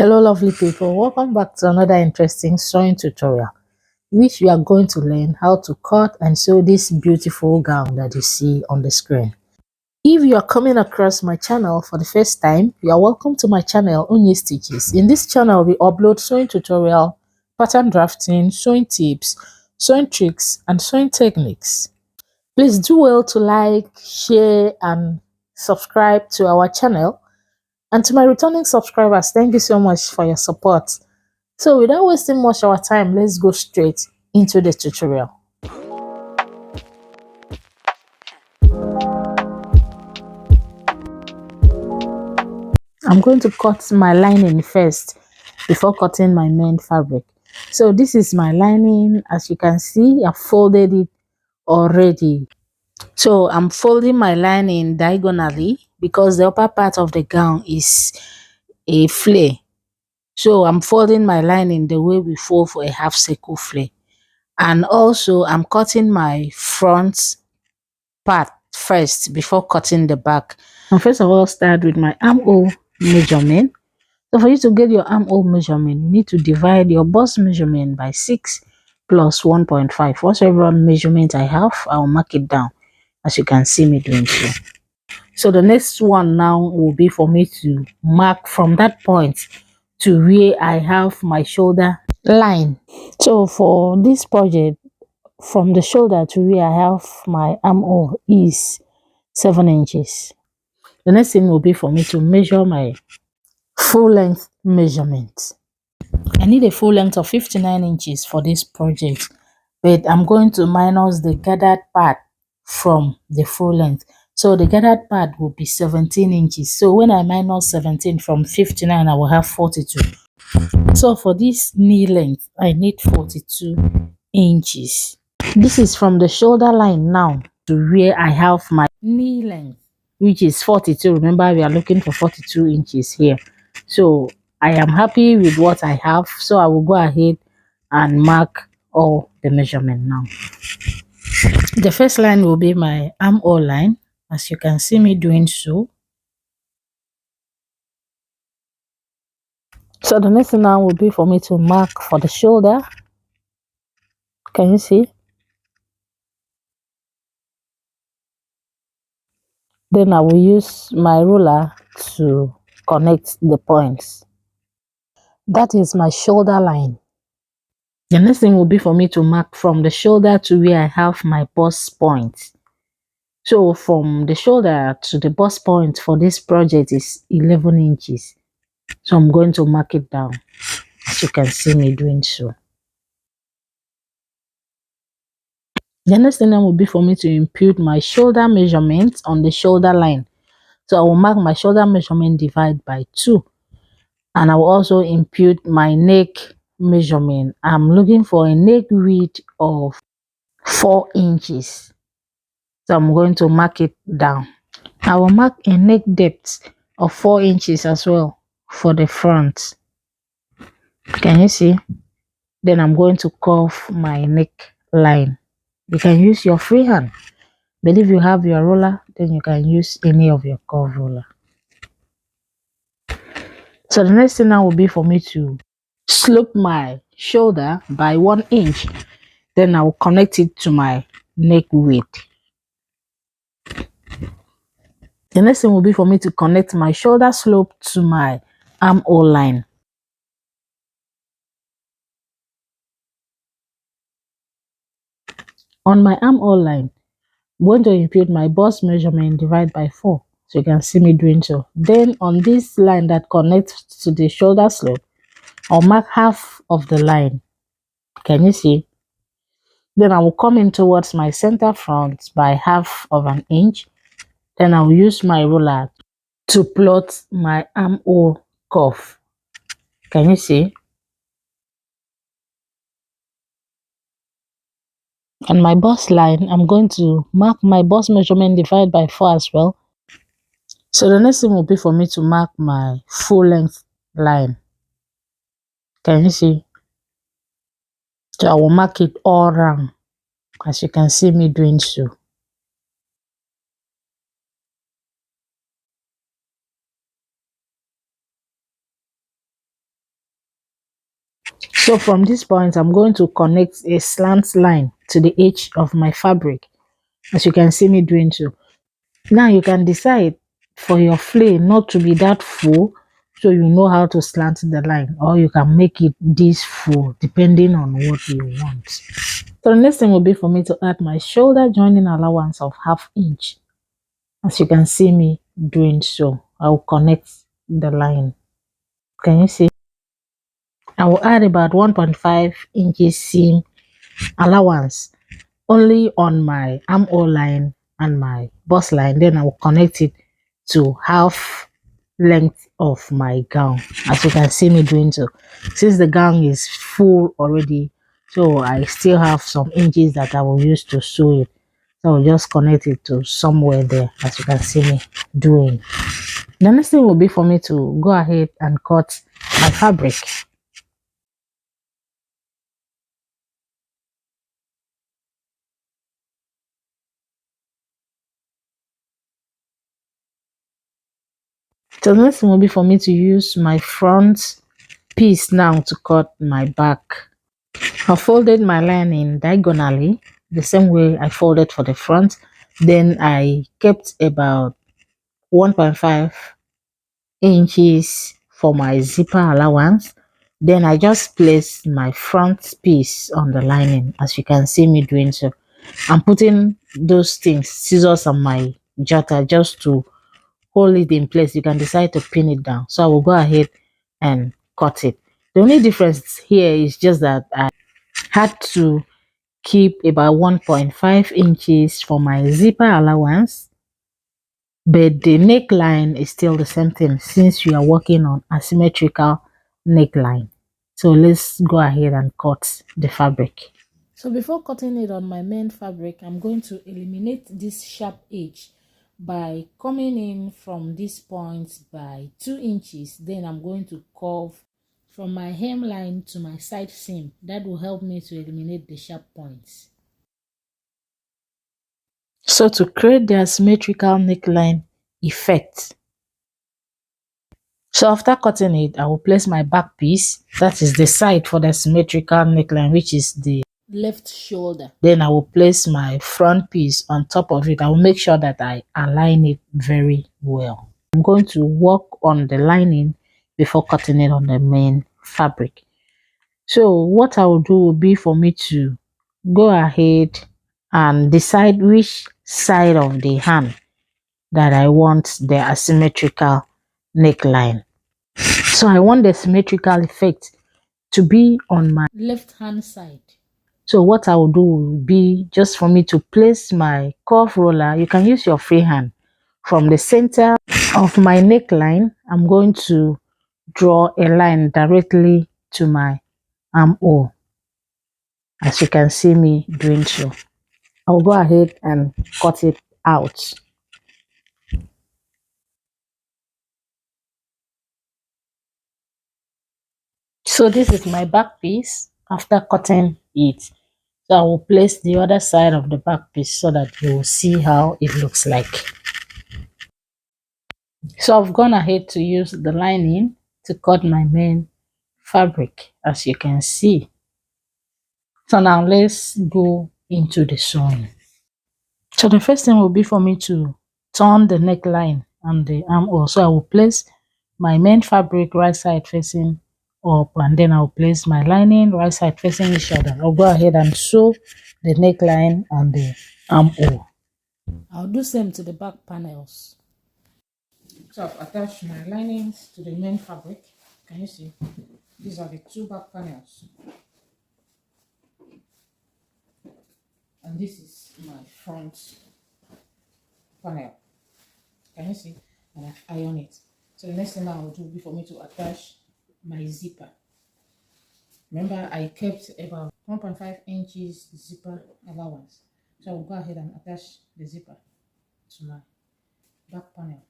Hello lovely people, welcome back to another interesting sewing tutorial, which we are going to learn how to cut and sew this beautiful gown that you see on the screen. If you are coming across my channel for the first time, you are welcome to my channel Unyistitches. In this channel we upload sewing tutorial, pattern drafting, sewing tips, sewing tricks and sewing techniques. Please do well to like, share and subscribe to our channel. And to my returning subscribers, thank you so much for your support. So without wasting much of our time, let's go straight into the tutorial. I'm going to cut my lining first before cutting my main fabric. So this is my lining. As you can see, I've folded it already. So I'm folding my lining diagonally because the upper part of the gown is a flare. So I'm folding my lining the way we fold for a half circle flare. And also I'm cutting my front part first before cutting the back. And first of all, start with my armhole measurement. So for you to get your armhole measurement, you need to divide your bust measurement by 6 plus 1.5. Whatever measurement I have, I'll mark it down as you can see me doing so. So the next one now will be for me to mark from that point to where I have my shoulder line. So for this project, from the shoulder to where I have my armhole is 7 inches. The next thing will be for me to measure my full length measurement. I need a full length of 59 inches for this project, but I'm going to minus the gathered part from the full length. So the gathered part will be 17 inches. So when I minus 17 from 59, I will have 42. So for this knee length, I need 42 inches. This is from the shoulder line now to where I have my knee length, which is 42. Remember, we are looking for 42 inches here. So I am happy with what I have. So I will go ahead and mark all the measurement now. The first line will be my armhole line, as you can see me doing so. So the next thing now will be for me to mark for the shoulder. Can you see? Then I will use my ruler to connect the points. That is my shoulder line. The next thing will be for me to mark from the shoulder to where I have my bust point. So from the shoulder to the bust point for this project is 11 inches. So I'm going to mark it down, as you can see me doing so. The next thing will be for me to impute my shoulder measurement on the shoulder line. So I will mark my shoulder measurement divide by 2. And I will also impute my neck measurement. I'm looking for a neck width of 4 inches. So I'm going to mark it down. I will mark a neck depth of 4 inches as well for the front. Can you see? Then I'm going to curve my neck line. You can use your free hand, but if you have your ruler, then you can use any of your curve ruler. So the next thing now will be for me to slope my shoulder by 1 inch. Then I will connect it to my neck width. The next thing will be for me to connect my shoulder slope to my armhole line. On my armhole line, I'm going to impute my bust measurement divide by 4. So you can see me doing so. Then on this line that connects to the shoulder slope, I'll mark half of the line. Can you see? Then I will come in towards my center front by half of an inch. Then I will use my ruler to plot my armhole curve. Can you see? On my bust line, I'm going to mark my bust measurement divide by 4 as well. So the next thing will be for me to mark my full length line. Can you see? So I will mark it all around, as you can see me doing so. So from this point, I'm going to connect a slant line to the edge of my fabric, as you can see me doing so. Now you can decide for your flame not to be that full, so you know how to slant the line, or you can make it this full depending on what you want. So the next thing will be for me to add my shoulder joining allowance of 1/2 inch. As you can see me doing so, I will connect the line. Can you see? I will add about 1.5 inches seam allowance only on my armhole line and my bust line. Then I will connect it to 1/2 length of my gown, as you can see me doing so. Since the gown is full already, so I still have some inches that I will use to sew it. So I'll just connect it to somewhere there, as you can see me doing. The next thing will be for me to go ahead and cut my fabric. So the next thing will be for me to use my front piece now to cut my back. I folded my lining diagonally the same way I folded for the front. Then I kept about 1.5 inches for my zipper allowance. Then I just placed my front piece on the lining, as you can see me doing so. I'm putting those things, scissors and my jotter, just to hold it in place. You can decide to pin it down. So I will go ahead and cut it. The only difference here is just that I had to keep about 1.5 inches for my zipper allowance, but the neckline is still the same thing since we are working on asymmetrical neckline. So let's go ahead and cut the fabric. So before cutting it on my main fabric, I'm going to eliminate this sharp edge by coming in from this point by 2 inches. Then I'm going to curve from my hemline to my side seam. That will help me to eliminate the sharp points. So to create the asymmetrical neckline effect, so after cutting it, I will place my back piece, that is the side for the symmetrical neckline, which is the left shoulder. Then I will place my front piece on top of it. I will make sure that I align it very well. I'm going to work on the lining before cutting it on the main fabric. So what I will do will be for me to go ahead and decide which side of the hand that I want the asymmetrical neckline. So I want the symmetrical effect to be on my left hand side. So what I will do will be just for me to place my curve roller. You can use your free hand. From the center of my neckline, I'm going to draw a line directly to my armhole, as you can see me doing so. I'll go ahead and cut it out. So this is my back piece after cutting it. So I will place the other side of the back piece so that you will see how it looks like. So I've gone ahead to use the lining to cut my main fabric, as you can see. So now let's go into the sewing. So the first thing will be for me to turn the neckline and the armhole. So I will place my main fabric right side facing up, and then I'll place my lining right side facing each other. I'll go ahead and sew the neckline and the armhole. I'll do same to the back panels. So I've attached my linings to the main fabric. Can you see? These are the two back panels. And this is my front panel. Can you see? And I've ironed it. So the next thing I will do will be for me to attach my zipper. Remember, I kept about 1.5 inches zipper allowance. So I will go ahead and attach the zipper to my back panel.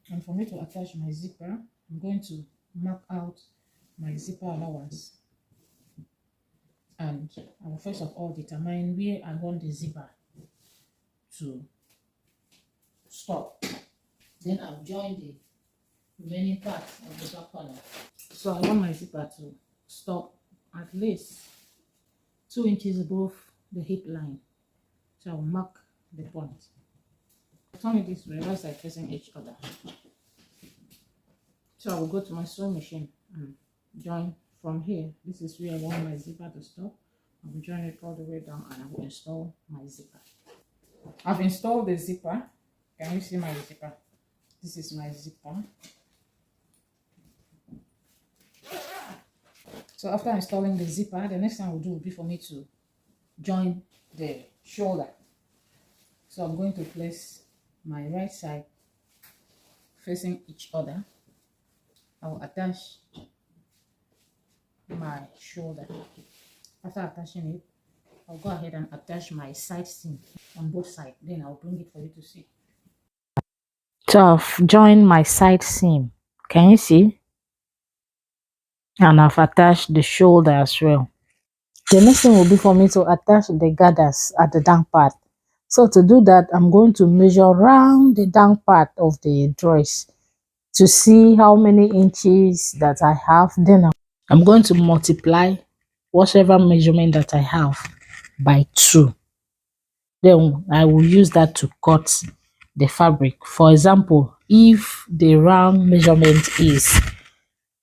And for me to attach my zipper, I'm going to mark out my zipper allowance. And I will first of all determine where I want the zipper to stop. Then I'll join the remaining part of the back panel. So I want my zipper to stop at least 2 inches above the hip line. So I'll mark the point. Turn it this way, right side facing each other. So I will go to my sewing machine and join from here. This is where I want my zipper to stop. I will join it all the way down and I will install my zipper. I've installed the zipper. Can you see my zipper? This is my zipper. So after installing the zipper, the next thing I will do will be for me to join the shoulder. So I'm going to place my right side facing each other. I will attach my shoulder. After attaching it, I'll go ahead and attach my side seam on both sides. Then I'll bring it for you to see. So I've joined my side seam. Can you see? And I've attached the shoulder as well. The next thing will be for me to attach the gathers at the down part. So to do that, I'm going to measure around the down part of the dress to see how many inches that I have. Then I'm going to multiply whatever measurement that I have by 2. Then I will use that to cut the fabric. For example, if the round measurement is,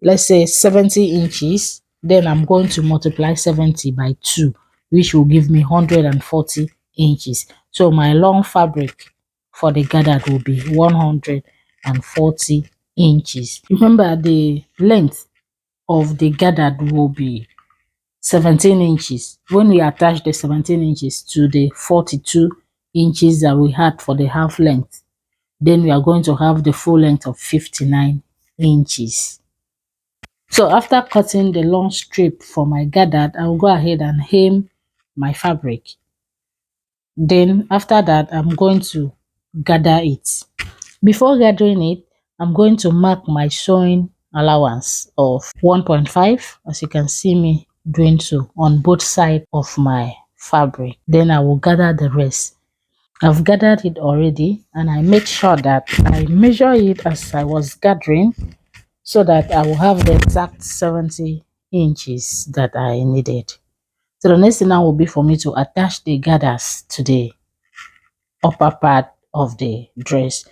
let's say, 70 inches, then I'm going to multiply 70 by 2, which will give me 140 inches. So my long fabric for the gathered will be 140 inches. Remember, the length of the gathered will be 17 inches. When we attach the 17 inches to the 42 inches that we had for the half length, then we are going to have the full length of 59 inches. So after cutting the long strip for my gathered, I will go ahead and hem my fabric. Then after that, I'm going to gather it. Before gathering it, I'm going to mark my sewing allowance of 1.5, as you can see me doing so, on both sides of my fabric. Then I will gather the rest. I've gathered it already, and I make sure that I measure it as I was gathering, so that I will have the exact 70 inches that I needed. So the next thing now will be for me to attach the gathers to the upper part of the dress.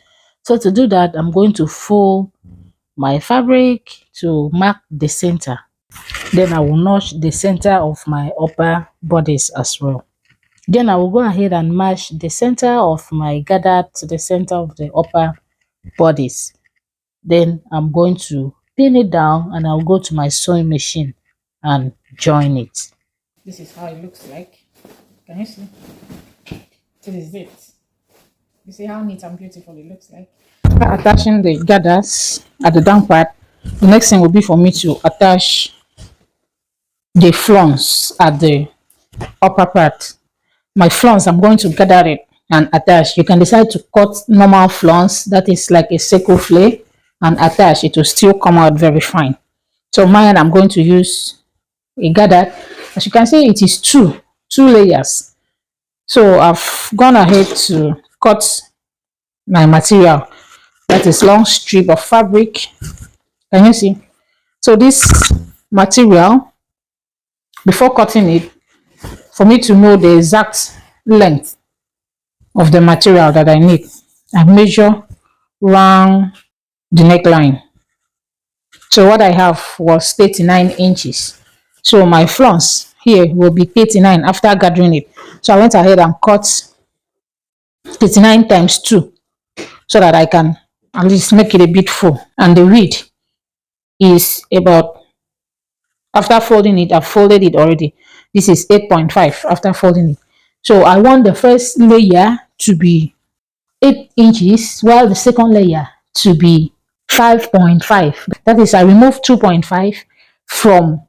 So to do that, I'm going to fold my fabric to mark the center. Then I will notch the center of my upper bodice as well. Then I will go ahead and match the center of my gather to the center of the upper bodice. Then I'm going to pin it down and I'll go to my sewing machine and join it. This is how it looks like. Can you see? This is it. You see how neat and beautiful it looks like? After attaching the gathers at the down part, the next thing will be for me to attach the flaunce at the upper part. My flaunce, I'm going to gather it and attach. You can decide to cut normal flaunce, that is like a circle flare, and attach. It will still come out very fine. So mine, I'm going to use a gather. As you can see, it is two layers. So I've gone ahead to cut my material, that is long strip of fabric. Can you see? So this material, before cutting it, for me to know the exact length of the material that I need, I measure around the neckline. So what I have was 39 inches. So my flaunce here will be 39 after gathering it. So I went ahead and cut 39 times 2 so that I can at least make it a bit full. And the width is about, after folding it, I've folded it already. This is 8.5 after folding it. So I want the first layer to be 8 inches, while the second layer to be 5.5. That is, I remove 2.5 from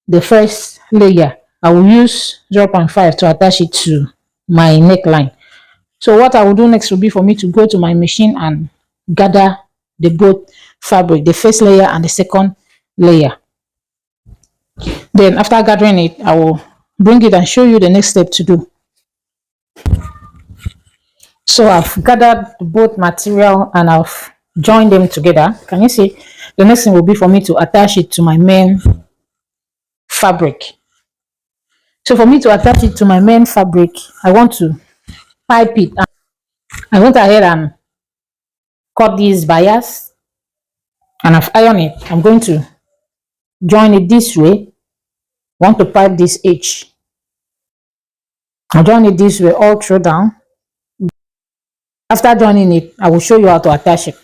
the first layer. I will use 0.5 to attach it to my neckline. So what I will do next will be for me to go to my machine and gather the both fabric, the first layer and the second layer. Then after gathering it, I will bring it and show you the next step to do. So I've gathered both material and I've joined them together. Can you see? The next thing will be for me to attach it to my main fabric. So for me to attach it to my main fabric, I want to pipe it. I went ahead and cut this bias and I've ironed it. I'm going to join it this way. Want to pipe this edge. I'll join it this way all through down. After joining it, I will show you how to attach it.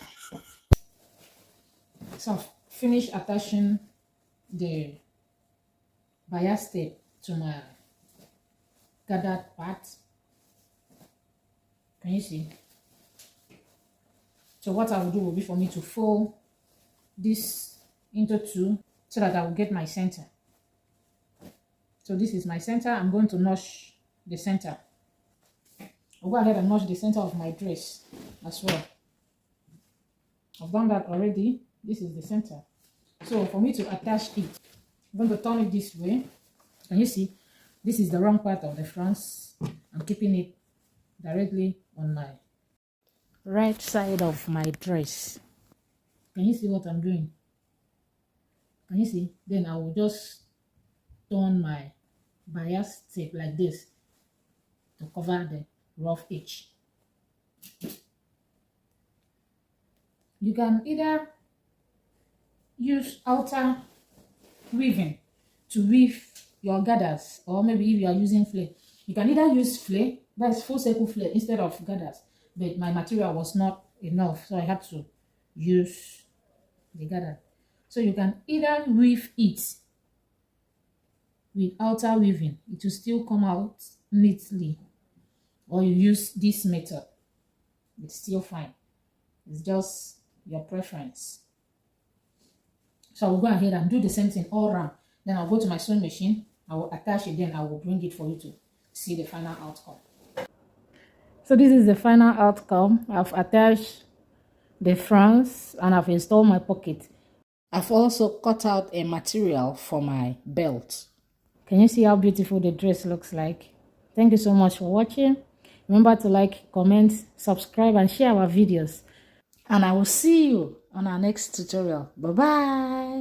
So I've finished attaching the bias tape to my gathered part. Can you see? So what I will do will be for me to fold this into two so that I will get my center. So this is my center. I'm going to notch the center. I'll go ahead and notch the center of my dress as well. I've done that already. This is the center. So for me to attach it, I'm going to turn it this way. Can you see? This is the wrong part of the France. I'm keeping it directly on my right side of my dress. Can you see what I'm doing? Can you see? Then I will just turn my bias tape like this to cover the rough edge. You can either use outer weaving to weave your gathers, or maybe if you are using flare, you can either use flare, that's full circle flare, instead of gathers. But my material was not enough, so I had to use the gather. So you can either weave it with outer weaving, it will still come out neatly, or you use this method, it's still fine. It's just your preference. So I will go ahead and do the same thing all around. Then I'll go to my sewing machine, I will attach it, then I will bring it for you to see the final outcome. So this is the final outcome. I've attached the fronts and I've installed my pocket. I've also cut out a material for my belt. Can you see how beautiful the dress looks like? Thank you so much for watching. Remember to like, comment, subscribe and share our videos. And I will see you on our next tutorial. Bye bye.